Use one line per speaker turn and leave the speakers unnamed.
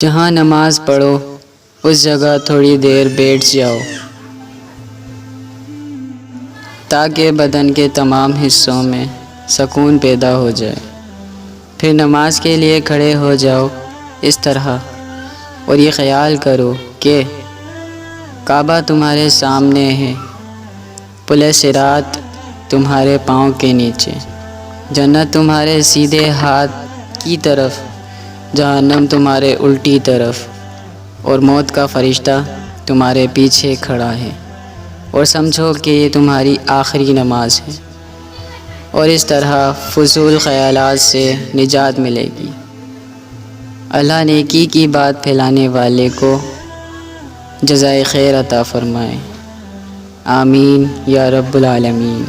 جہاں نماز پڑھو اس جگہ تھوڑی دیر بیٹھ جاؤ تاکہ بدن کے تمام حصوں میں سکون پیدا ہو جائے۔ پھر نماز کے لیے کھڑے ہو جاؤ اس طرح، اور یہ خیال کرو کہ کعبہ تمہارے سامنے ہے، پل صراط تمہارے پاؤں کے نیچے، جنت تمہارے سیدھے ہاتھ کی طرف، جہنم تمہارے الٹی طرف، اور موت کا فرشتہ تمہارے پیچھے کھڑا ہے، اور سمجھو کہ یہ تمہاری آخری نماز ہے، اور اس طرح فضول خیالات سے نجات ملے گی۔ اللہ نیکی کی بات پھیلانے والے کو جزائے خیر عطا فرمائے، آمین یا رب العالمین۔